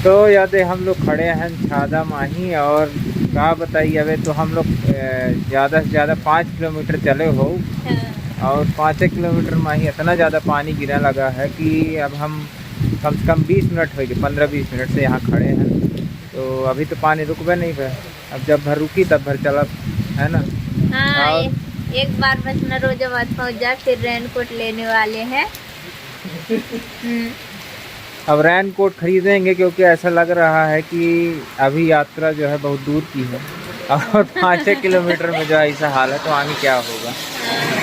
तो यादें हम लोग खड़े हैं छादा माही और कहा बताइए। अबे तो हम लोग ज़्यादा से ज़्यादा 5 किलोमीटर चले हो और 5 किलोमीटर माही इतना ज़्यादा पानी गिरने लगा है कि अब हम कम से कम 20 मिनट हो गए, 15-20 मिनट से यहाँ खड़े हैं। तो अभी तो पानी रुकवे नहीं पे, अब जब भर रुकी तब भर चला, है ना। हाँ, और एक बार बस नरोजाबाद पहुँच जाए फिर रेनकोट लेने वाले हैं। अब रैन कोट खरीदेंगे क्योंकि ऐसा लग रहा है कि अभी यात्रा जो है बहुत दूर की है और 5-6 किलोमीटर में जो ऐसा हाल है तो आगे क्या होगा।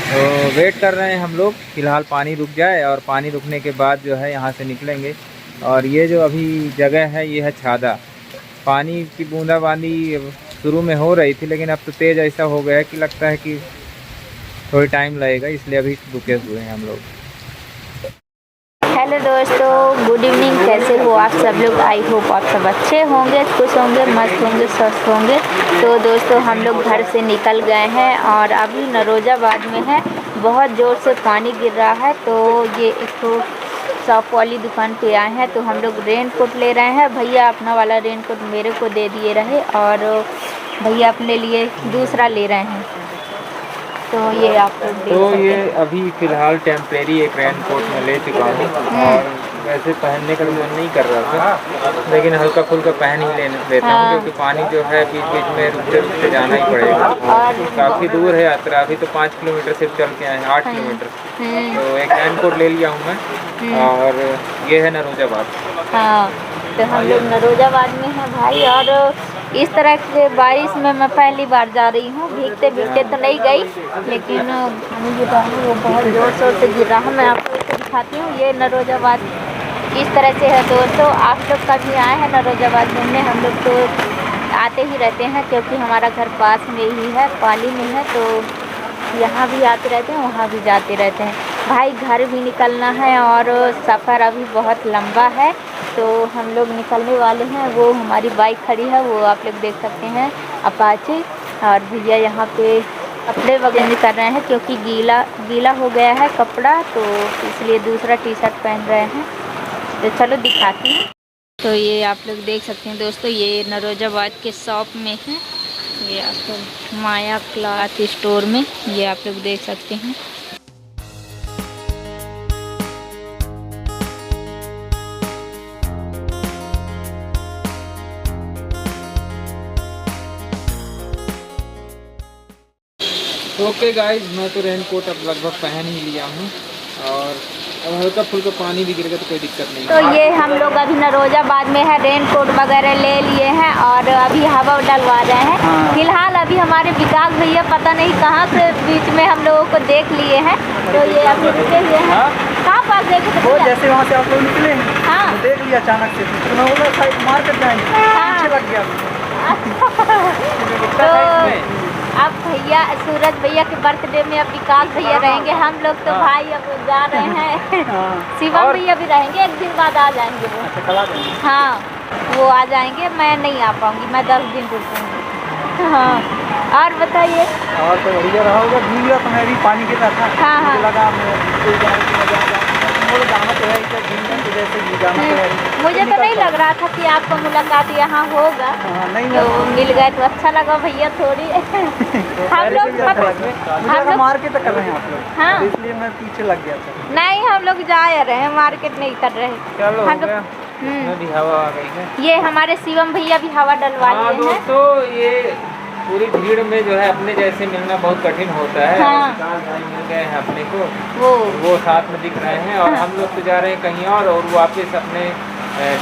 तो वेट कर रहे हैं हम लोग, फ़िलहाल पानी रुक जाए और पानी रुकने के बाद जो है यहाँ से निकलेंगे। और ये जो अभी जगह है ये है छादा। पानी की बूंदाबांदी शुरू में हो रही थी लेकिन अब तो तेज़ ऐसा हो गया है कि लगता है कि थोड़ी टाइम लगेगा, इसलिए अभी रुके हुए हैं हम लोग। हेलो दोस्तों, गुड इवनिंग। कैसे हो आप सब लोग? आई होप आप सब अच्छे होंगे, खुश होंगे, मस्त होंगे, स्वस्थ होंगे। तो दोस्तों हम लोग घर से निकल गए हैं और अभी नरोजाबाद में है। बहुत ज़ोर से पानी गिर रहा है तो ये एक तो शॉप वाली दुकान पे आए हैं तो हम लोग रेन कोट ले रहे हैं। भैया अपना वाला रेन कोट मेरे को दे दिए रहे और भैया अपने लिए दूसरा ले रहे हैं। तो ये आप लोग देख तो सकते ये हैं। अभी फ़िलहाल टेम्परेरी एक रेन कोट में ले चुका हूँ और वैसे पहनने का मन नहीं कर रहा था लेकिन हल्का फुल्का पहन ही लेता हूँ क्योंकि पानी जो है बीच बीच में रुकते रुकते जाना ही पड़ेगा। और काफ़ी दूर है यात्रा, अभी तो 5 किलोमीटर सिर्फ चल के आए हैं, 8 किलोमीटर। तो एक रेन कोट ले लिया हूँ मैं और ये है नरोजाबाद। हाँ, तो हम लोग नरोजाबाद में हैं भाई। और इस तरह के बारिश में मैं पहली बार जा रही हूँ। भीगते भीगते तो नहीं गई लेकिन ये पानी वो बहुत ज़ोर शोर से गिर रहा है। मैं आपको इसको दिखाती हूँ। ये नरोजाबाद इस तरह से है दोस्तों। आप लोग कभी आए हैं नरोजाबाद घूमने? हम लोग तो आते ही रहते हैं क्योंकि हमारा घर पास में ही है, पाली में है। तो यहाँ भी आते रहते हैं, वहाँ भी जाते रहते हैं भाई। घर भी निकलना है और सफ़र अभी बहुत लंबा है तो हम लोग निकलने वाले हैं। वो हमारी बाइक खड़ी है, वो आप लोग देख सकते हैं, अपाचे। और भैया यहाँ पे कपड़े वगैरह कर रहे हैं क्योंकि गीला हो गया है कपड़ा, तो इसलिए दूसरा टी शर्ट पहन रहे हैं। तो चलो दिखाती हूँ। तो ये आप लोग देख सकते हैं दोस्तों, ये नरोजाबाद के शॉप में है। ये आपको माया क्लॉथ स्टोर में, ये आप लोग देख सकते हैं। ओके गाइस, मैं तो रेन कोट अब लगभग पहन ही लिया हूँ और अब हल्का फुल्का पानी भी गिरेगा तो कोई दिक्कत नहीं। तो ये हम लोग अभी नरोजाबाद में है, रेन कोट वगैरह ले लिए हैं और अभी हवा डलवा रहे हैं। फिलहाल अभी हमारे विकास भैया पता नहीं कहाँ से बीच में हम लोगों को देख लिए हैं। तो ये अभी रुके हुए हैं। कहाँ पास देखे थे? वो जैसे वहाँ से आप लोग निकले हाँ, देख लिया अचानक से, तो मैं बोला साइड मार्केट जाएंगे, पीछे लग गया। तो अब भैया सूरज भैया के बर्थडे में अब विकास भैया रहेंगे। हम लोग तो भाई अब जा रहे हैं। शिवम भैया भी रहेंगे, एक दिन बाद आ जाएंगे वो। हाँ, वो आ जाएंगे, मैं नहीं आ पाऊँगी, मैं 10 दिन रुकूँगी। हाँ, और बताइए। और तो बढ़िया रहा होगा, भीग रहा तो मैं भी पानी गिर रहा था। हाँ, हाँ। मुझे लगा जाना तो है, इधर भीगना तो जैसे भी जाना तो है। मुझे तो नहीं लग रहा था कि आपको मुलाकात यहाँ होगा। नहीं तो मिल गए तो अच्छा लगा भैया। थोड़ी हम लोग मार्केट कर रहे हैं आप लोग। हाँ, इसलिए मैं पीछे लग गया था। नहीं, हम लोग जा रहे हैं, मार्केट नहीं कर रहे। चलो हम लोग इसमें भी हवा आ गई है। ये हमारे शिवम भैया भी हवा डलवा लिए हैं। दोस्तों ये पूरी भीड़ में जो है अपने जैसे मिलना बहुत कठिन होता है। हाँ। विकास भाई मिल गए हैं अपने को, वो साथ में दिख रहे हैं और हम लोग तो जा रहे हैं कहीं और वापस अपने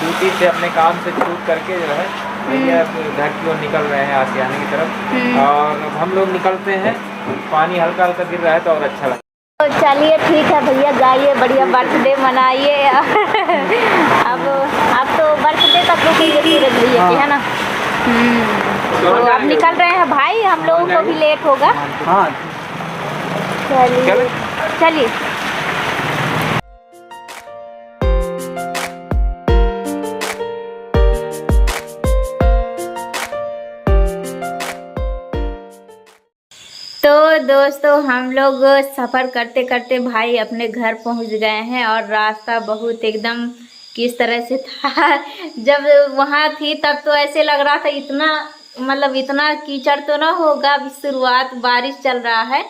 ड्यूटी से, अपने काम से छूट करके जो है भैया घर की ओर निकल रहे हैं आशियाने की तरफ। और अब हम लोग निकलते हैं, पानी हल्का हल्का गिर रहा है तो और अच्छा लगता है। तो चलिए ठीक है भैया, जाइए, बढ़िया बर्थडे मनाइए। अब तो बर्थडे तक रुकेंगे सूरज भैया की, है ना। तो अब निकल रहे हैं भाई, हम लोगों को भी लेट होगा। हाँ, चलिए चलिए। तो दोस्तों हम लोग सफ़र करते करते भाई अपने घर पहुंच गए हैं और रास्ता बहुत एकदम किस तरह से था। जब वहाँ थी तब तो ऐसे लग रहा था इतना मतलब इतना कीचड़ तो ना होगा, अभी शुरुआत बारिश चल रहा है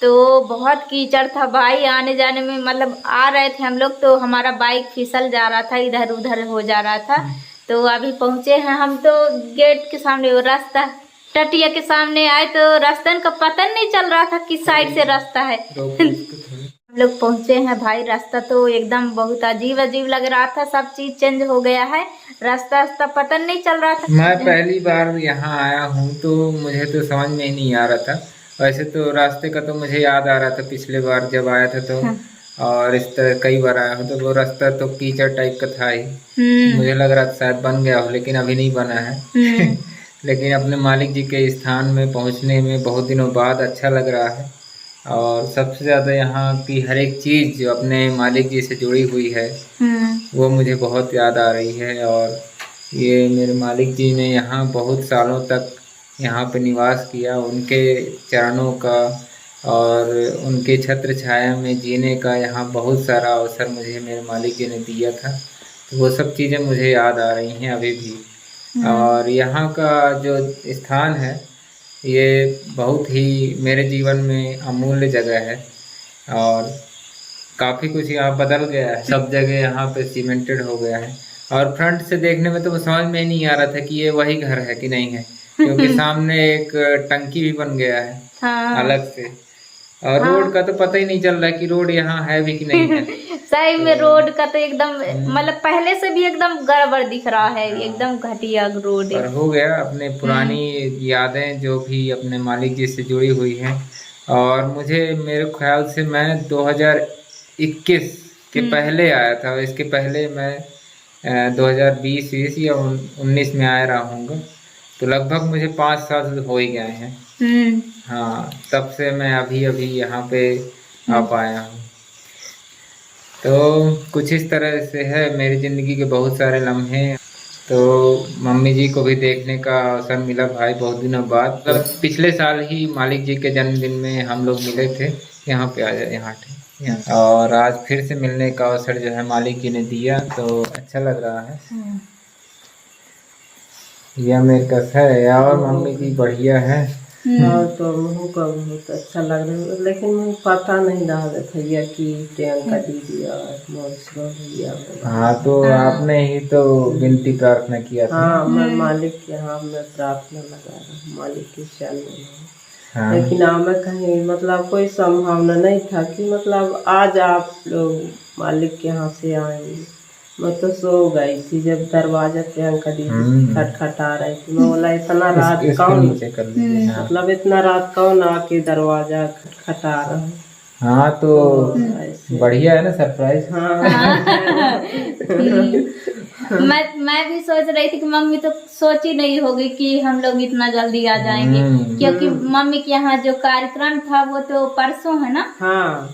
तो बहुत कीचड़ था भाई। आने जाने में मतलब आ रहे थे हम लोग तो हमारा बाइक फिसल जा रहा था, इधर उधर हो जा रहा था। तो अभी पहुँचे हैं हम तो गेट के सामने, वो रास्ता टटिया के सामने आए तो रास्ता का पता नहीं चल रहा था किस साइड से रास्ता है। हम लोग पहुँचे हैं भाई, रास्ता तो एकदम बहुत अजीब अजीब लग रहा था, सब चीज चेंज हो गया है, रास्ता पता नहीं चल रहा था। मैं पहली बार यहाँ आया हूँ तो मुझे तो समझ में ही नहीं आ रहा था। वैसे तो रास्ते का तो मुझे याद आ रहा था पिछले बार जब आया था तो और इस तरह कई बार आया हूँ तो वो रास्ता तो कीचड़ टाइप का था ही। मुझे लग रहा था शायद बन गया हो, लेकिन अभी नहीं बना है। लेकिन अपने मालिक जी के स्थान में पहुँचने में बहुत दिनों बाद अच्छा लग रहा है। और सबसे ज़्यादा यहाँ की हर एक चीज़ जो अपने मालिक जी से जुड़ी हुई है वो मुझे बहुत याद आ रही है। और ये मेरे मालिक जी ने यहाँ बहुत सालों तक यहाँ पे निवास किया, उनके चरणों का और उनके छत्र छाया में जीने का यहाँ बहुत सारा अवसर मुझे मेरे मालिक जी ने दिया था। तो वो सब चीज़ें मुझे याद आ रही हैं अभी भी। और यहाँ का जो स्थान है ये बहुत ही मेरे जीवन में अमूल्य जगह है और काफ़ी कुछ यहाँ बदल गया है। सब जगह यहाँ पे सीमेंटेड हो गया है और फ्रंट से देखने में तो समझ में नहीं आ रहा था कि ये वही घर है कि नहीं है, क्योंकि सामने एक टंकी भी बन गया है अलग से। और रोड का तो पता ही नहीं चल रहा है कि रोड यहाँ है भी कि नहीं है। सही में रोड का तो एकदम मतलब पहले से भी एकदम गड़बड़ दिख रहा है, एकदम घटिया रोड है। और हो गया अपने पुरानी यादें जो भी अपने मालिक जी से जुड़ी हुई हैं। और मुझे मेरे ख्याल से मैं 2021 के पहले आया था, इसके पहले मैं 2020 या 19 में आया रहा हूँगा, तो लगभग मुझे 5 साल हो ही गए हैं। हाँ, तब से मैं अभी यहाँ पे आ पाया हूँ। तो कुछ इस तरह से है मेरी ज़िंदगी के बहुत सारे लम्हे। तो मम्मी जी को भी देखने का अवसर मिला भाई बहुत दिनों बाद। तो पिछले साल ही मालिक जी के जन्मदिन में हम लोग मिले थे, यहाँ पे आ जाए यहाँ थे। और आज फिर से मिलने का अवसर जो है मालिक जी ने दिया, तो अच्छा लग रहा है। यह मेरे कस है और मम्मी जी बढ़िया है। और तो मुँह का बहुत अच्छा लग रहा है, लेकिन मुझे पता नहीं रहा भैया कि प्रियंका दीदी और मौसम भैया। हाँ, तो आपने ही तो विनती प्रार्थना किया था। हाँ, मैं मालिक के यहाँ मैं प्रार्थना लगा रहा हूँ, मालिक के चरण में। लेकिन मैं कहीं मतलब कोई संभावना नहीं था कि मतलब आज आप लोग मालिक के यहाँ से आएंगे। मैं तो सो गई थी जब दरवाजा प्रियंका दीदी खटखटा रही थी। मैं बोला इतना रात कौन, मतलब इतना रात कौन आके दरवाजा खटखटा रहा है। हाँ, तो बढ़िया है ना सरप्राइज। मैं भी सोच रही थी कि मम्मी तो सोची नहीं होगी कि हम लोग इतना जल्दी आ जाएंगे, क्योंकि मम्मी के यहाँ जो कार्यक्रम था वो तो परसों है ना। हाँ,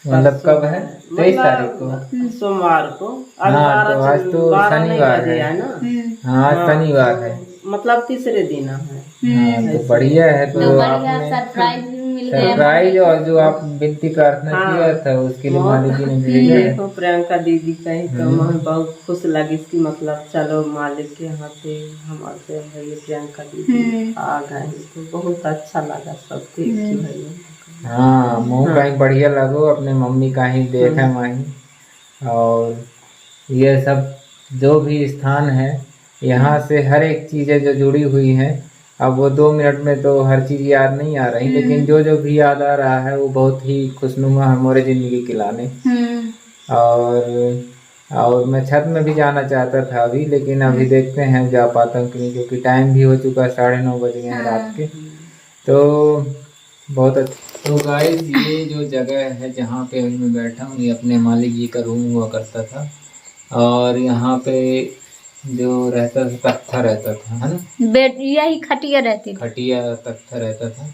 मतलब कब है? 23 तारीख को, सोमवार को। हाँ, तो आज तो शनिवार है ना। हाँ, शनिवार है, मतलब तीसरे दिन है। हाँ, तो बढ़िया है। तो आपने सरप्राइज और जो आप विनती प्रार्थना किया था उसके लिए मालिक जी ने भेजा है। देखो प्रियंका दीदी कहीं तो मैं बहुत खुश लगी कि मतलब चलो मालिक के यहाँ पे हमारे भैया प्रियंका दीदी आ गए, तो बहुत अच्छा लगा सब देख के भैया। हाँ, मुँह कहीं बढ़िया लगो, अपने मम्मी का ही देखा माही। और ये सब जो भी स्थान है यहाँ से हर एक चीज़ें जो जुड़ी हुई हैं, अब वो 2 मिनट में तो हर चीज़ याद नहीं आ रही, लेकिन जो जो भी याद आ रहा है वो बहुत ही खुशनुमा है हमारे ज़िंदगी के लाने। और मैं छत में भी जाना चाहता था अभी, लेकिन अभी देखते हैं जा पाता हूँ कि नहीं, क्योंकि टाइम भी हो चुका है, 9:30 बज गए हैं रात के। तो बहुत अच्छा। तो गाइस, ये जो जगह है जहाँ पे मैं बैठा हूँ ये अपने मालिक जी का रूम हुआ करता था। और यहाँ पे जो रहता था तख्ता रहता था, है ना, बेड यही खटिया रहती थी, खटिया तख्ता रहता था।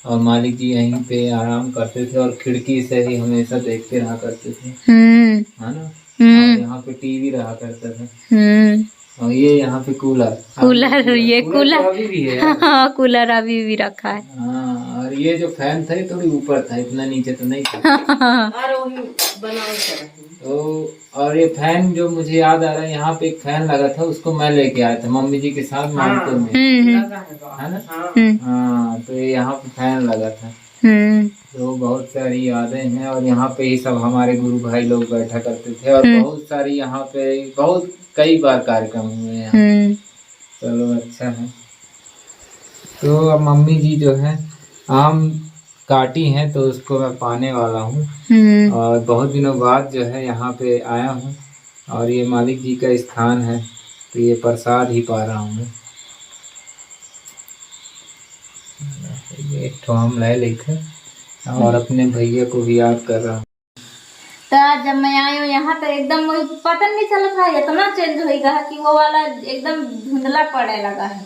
और मालिक जी यहीं पे आराम करते थे और खिड़की से ही हमेशा देखते रहा करते थे, है ना। और यहाँ पे टीवी रहा करता था। और ये यहाँ पे कूलर ये कूलर अभी भी है। हाँ, कूलर अभी भी रखा है। हाँ, और ये जो फैन था ये थोड़ी ऊपर था, इतना नीचे तो नहीं था। तो और ये फैन जो मुझे याद आ रहा है, यहाँ पे एक फैन लगा था, उसको मैं लेके आया था मम्मी जी के साथ मानपुर में, है ना। हाँ, तो ये यहाँ पे फैन लगा था। तो बहुत सारी यादें हैं, और यहाँ पे ही सब हमारे गुरु भाई लोग बैठा करते थे, और बहुत सारी यहाँ पे बहुत कई बार कार्यक्रम हुए हैं। चलो अच्छा है। तो अब मम्मी जी जो है आम काटी हैं, तो उसको मैं पाने वाला हूँ, और बहुत दिनों बाद जो है यहाँ पे आया हूँ, और ये मालिक जी का स्थान है, तो ये प्रसाद ही पा रहा हूँ मैं। एक ठो आम ले लेकर और अपने भैया को भी याद कर रहा हूँ। तो आज जब मैं आई हूँ यहाँ तो एकदम पता नहीं चला था, इतना चेंज होगा कि वो वाला एकदम धुंधला पड़ने लगा है।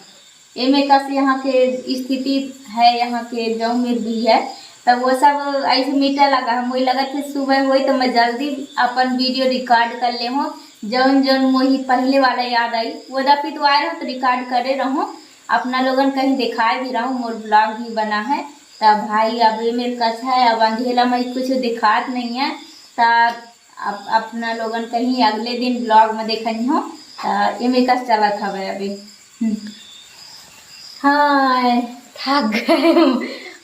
एमे कैसे यहाँ के स्थिति है, यहाँ के जो उम्र भी है, तो वो सब ऐसे मीठा लगा है। मुझे लगा था सुबह हुई तो मैं जल्दी अपन वीडियो रिकॉर्ड कर ले हूँ, जौन जौन मुझे पहले वाला याद आई वो दफी तो आए रहो तो रिकॉर्ड करे रहूँ, अपना लोगन कहीं दिखाए भी रहूँ, मोर ब्लॉग भी बना है। तब भाई अब ये मेरे कस है, अब अंधेला में कुछ दिखात नहीं है, तब अपना लोगन कहीं अगले दिन ब्लॉग में देखनी हो। ये मेरे कस चला था भाई अभी। हाँ थक गए,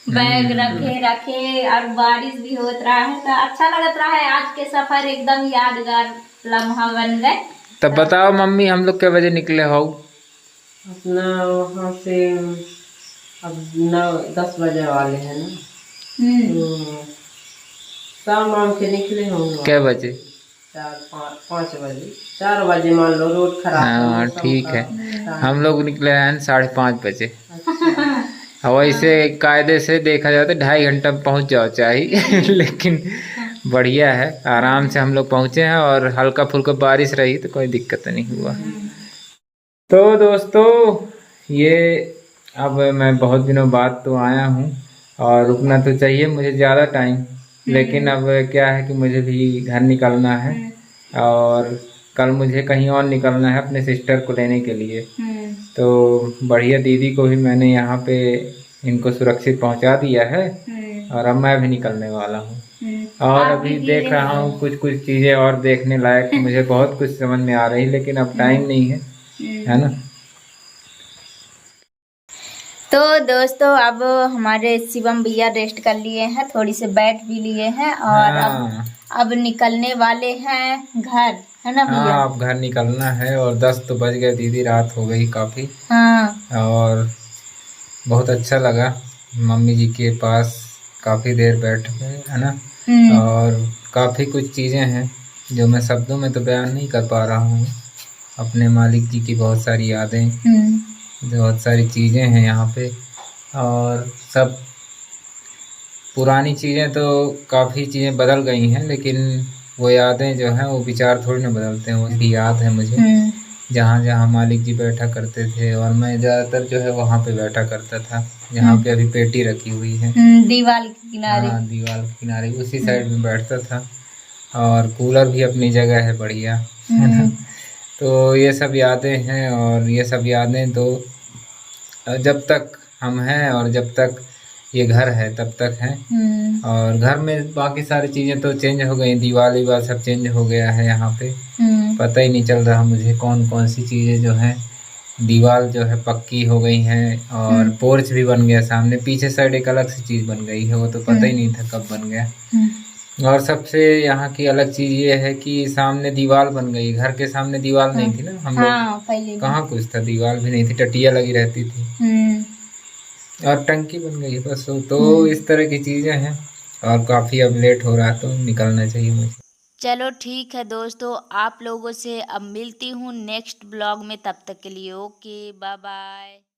बैग रखे रखे और बारिश भी होत रहा है, तो अच्छा लगत रहा है। आज के सफर एकदम यादगार लम्हा बन गए। तब बताओ मम्मी, हम लोग क्या बजे निकले हो? अपना वहाँ से अब 9-10 बजे वाले हैं ना, शाम आम के निकले होंगे। क्या बजे? 4-5 बजे, 4 बजे मान लो, रोड खराब। हाँ ठीक है, हम लोग निकले हैं 5:30 बजे। वैसे कायदे से देखा जाए तो 2.5 घंटा में पहुँच जाओ चाहिए लेकिन बढ़िया है, आराम से हम लोग पहुँचे हैं, और हल्का फुल्का बारिश रही तो कोई दिक्कत नहीं हुआ। तो दोस्तों ये अब मैं बहुत दिनों बाद तो आया हूँ, और रुकना तो चाहिए मुझे ज़्यादा टाइम, लेकिन अब क्या है कि मुझे भी घर निकलना है, और कल मुझे कहीं और निकलना है अपने सिस्टर को लेने के लिए। तो बढ़िया दीदी को भी मैंने यहाँ पे इनको सुरक्षित पहुँचा दिया है, और अब मैं भी निकलने वाला हूँ। और अभी देख रहा हूँ कुछ कुछ चीज़ें और देखने लायक, मुझे बहुत कुछ समझ में आ रही, लेकिन अब टाइम नहीं है ना। तो दोस्तों अब हमारे शिवम भैया रेस्ट कर लिए हैं, थोड़ी से बैठ भी लिए हैं, और अब निकलने वाले हैं घर, है ना भैया? हाँ, अब घर निकलना है, और 10 तो बज गए दीदी, रात हो गई काफ़ी। हाँ, और बहुत अच्छा लगा मम्मी जी के पास काफ़ी देर बैठ गए, है ना। और काफ़ी कुछ चीज़ें हैं जो मैं शब्दों में तो बयान नहीं कर पा रहा हूँ। अपने मालिक जी की बहुत सारी यादें, बहुत सारी चीज़ें हैं यहाँ पे, और सब पुरानी चीज़ें तो काफ़ी चीज़ें बदल गई हैं, लेकिन वो यादें जो हैं वो विचार थोड़ी ना बदलते हैं। उसकी याद है मुझे जहाँ जहाँ मालिक जी बैठा करते थे, और मैं ज़्यादातर जो है वहाँ पे बैठा करता था जहाँ पे अभी पेटी रखी हुई है, दीवार के किनारे। हाँ, दीवार के किनारे उसी साइड में बैठता था, और कूलर भी अपनी जगह है बढ़िया, है ना। तो ये सब यादें हैं, और ये सब यादें तो जब तक हम हैं और जब तक ये घर है तब तक है। और घर में बाकी सारी चीज़ें तो चेंज हो गई, दीवार वीवार सब चेंज हो गया है यहाँ पे। पता ही नहीं चल रहा मुझे कौन कौन सी चीज़ें जो हैं, दीवार जो है पक्की हो गई हैं, और पोर्च भी बन गया सामने, पीछे साइड एक अलग सी चीज़ बन गई है, वो तो पता ही नहीं था कब बन गया। और सबसे यहाँ की अलग चीज़ ये है कि सामने दीवार बन गई, घर के सामने दीवार नहीं थी ना, हम लोग पहले कहाँ कुछ था, दीवार भी नहीं थी, टटिया लगी रहती थी, और टंकी बन गई बस। तो इस तरह की चीज़ें हैं, और काफ़ी अब लेट हो रहा है तो निकलना चाहिए मुझे। चलो ठीक है दोस्तों, आप लोगों से अब मिलती हूँ नेक्स्ट ब्लॉग में, तब तक के लिए ओके, बाय बाय।